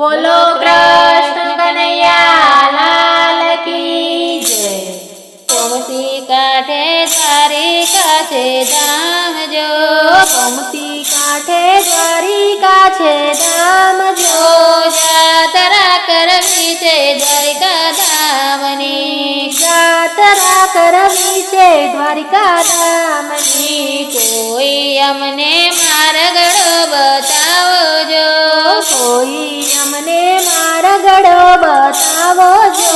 બોલો કૃષ્ણ કનૈયા લાલ કી જય। ગોમતી કાંઠે દ્વારિકા છે ધામ જો, ગોમતી કાંઠે દ્વારિકા છે ધામ જો, જાતરા કરવી છે દ્વારિકા ધામની, જાતરા કરવી છે દ્વારિકા ધામની। કોઈ અમને માર્ગડો બતાવજો, કોઈ અમને માર્ગડો બતાવો જો,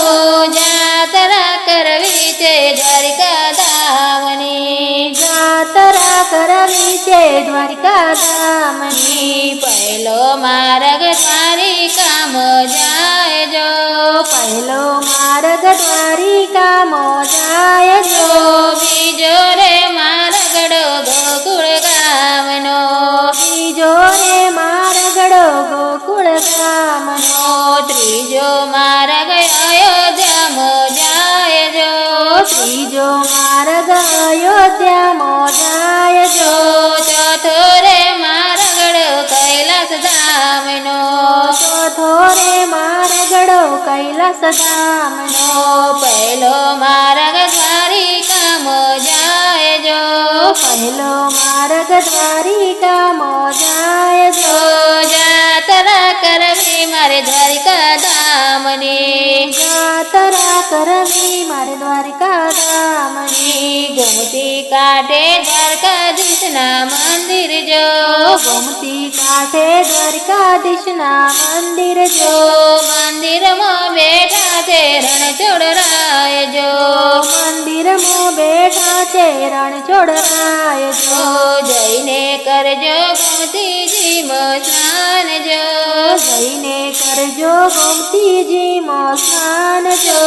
જાતરા કરવી છે દ્વારિકા ધામની, જાતરા કરવી છે દ્વારિકા ધામની। પહેલો માર્ગ દ્વારિકામાં જાય જો, પહેલો માર્ગ દ્વારિકામાં જાય જો, બીજો રે માર્ગડો ગોકુળ ગામનો, બીજો રે માર્ગડો ગોકુળ ગામનો, ત્રીજો માર્ગ અયોધ્યામાં જાય જો, ત્રીજો માર્ગ અયોધ્યામાં જાય જો, ચોથો રે માર્ગડો કૈલાસ ધામનો, ચોથો રે માર્ગડો કૈલાસ ધામનો, પહેલો માર્ગ દ્વારિકામાં જાય જો, પહેલો માર્ગ દ્વારિકામાં જાય જો, જાતરા કરવી મારે દ્વારિકા ધામની, જાતરા કરવી મારે દ્વારિકા ધામની। ગોમતી કાંઠે દ્વારકાધીશના મંદિર જો, ગોમતી કાંઠે દ્વારકાધીશના મંદિર જો, મંદિરમાં બેઠા છે રણછોડરાય જો, મંદિરમાં બેઠા છે રણછોડરાય જો, જઈને કરજો ગોમતીજીમાં સ્નાન જો, જઈને કરજો ગોમતીજીમાં સ્નાન જો,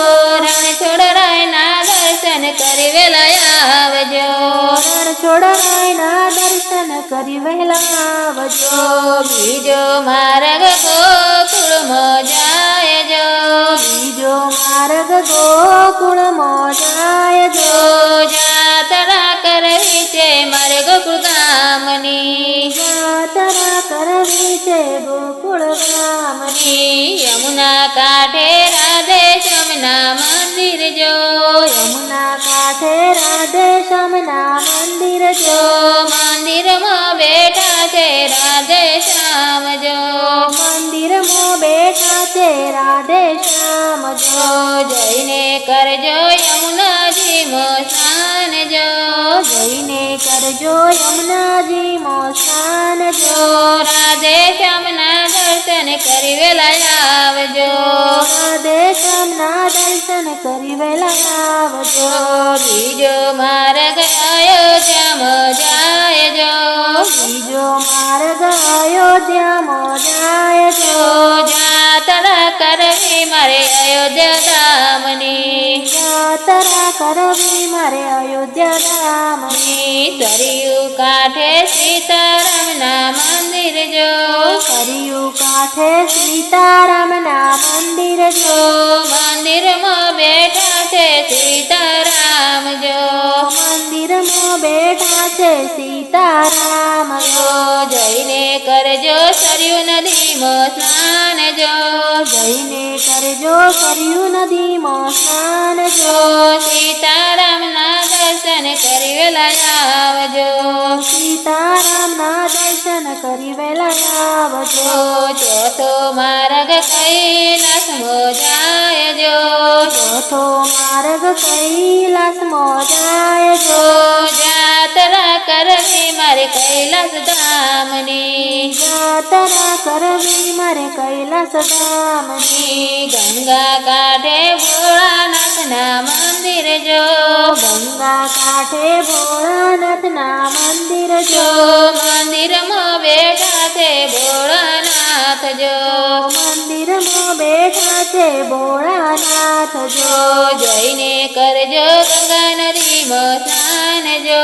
રણછોડરાયના દર્શન કરી વેલા આવજો, રણછોડરાયના દર્શન કરી વહેલા આવજો, બીજો માર્ગ ગોકુળમાં જાય જો, બીજો માર્ગ ગોકુળમાં જાય જો, જાતરા કરવી છે મારે ગોકુળ ગામની, જાતરા કરવી છે ગોકુળ ગામની। યમુના કાંઠે રાધે શ્યામના મંદિર જો, યમુના કાંઠે રાધે શ્યામના મંદિર જો, મંદિરમાં બેઠા છે રાધે શ્યામ જો, મંદિરમાં બેઠા છે રાધે શ્યામ જો, જઈને કરજો યમુનાજીમાં સ્નાન જો, જઈને કરજો યમુનાજીમાં સ્નાન જો, રાધે શ્યામના દર્શન કરી વેલા આવજો, રાધે શ્યામના દર્શન કરી વહેલા આવજો, બીજો માર્ગ અયોધ્યામાં જાય જો, બીજો માર્ગ અયોધ્યામાં જાય જો, જાતરા કરવી મારે અયોધ્યા ધામની, જાતરા કરવી મારે અયોધ્યા ધામની। સરયુ કાંઠે સીતારામના મંદિર જો, સરયુ કાંઠે સીતારામના મંદિર જો, મંદિરમાં બેઠા છે સીતારામ જો, મંદિરમાં બેઠા છે સીતારામ જો, જઈને કરજો સરયુ નદીમાં સ્નાન જો, જઈને કરજો સરયુ નદીમાં સ્નાન જો, સીતારામના દર્શન કરી વેલા આવજો, સીતારામના દર્શન કરી વહેલા આવજો, ચોથો માર્ગ કૈલાસમાં જાય જો, ચોથો માર્ગ કૈલાસમાં જાય જો, જાતરા કરવી મારે કૈલાસ ધામની, જાતરા કરવી મારે કૈલાસ ધામની। ગંગા કાંઠે ભોળાનાથના મંદિર જો, ગંગા કાંઠે ભોળાનાથના મંદિર જો, મંદિરમાં બેઠા છે ભોળાનાથ જો, મંદિરમાં બેઠા છે ભોળાનાથ જો, જઈને કરજો ગંગા નદીમાં સ્નાન જો,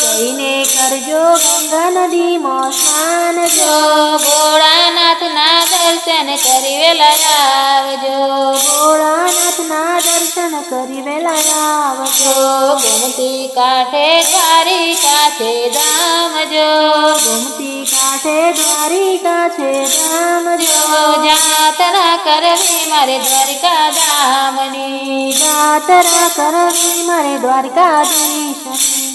જઈને કરજો ગંગા નદીમાં સ્નાન જો, ભોળાનાથના દર્શન કરી વેલા આવજો, ભોળાનાથના દર્શન કરી વહેલા આવજો, ગોમતી કાંઠે દ્વારિકા છે ધામ જો ગોમતી કાંઠે દ્વારિકા છે ધામ જો જાતરા કરવી મારે દ્વારિકા ધામની જાતરા કરવી મારે દ્વારકાધીશની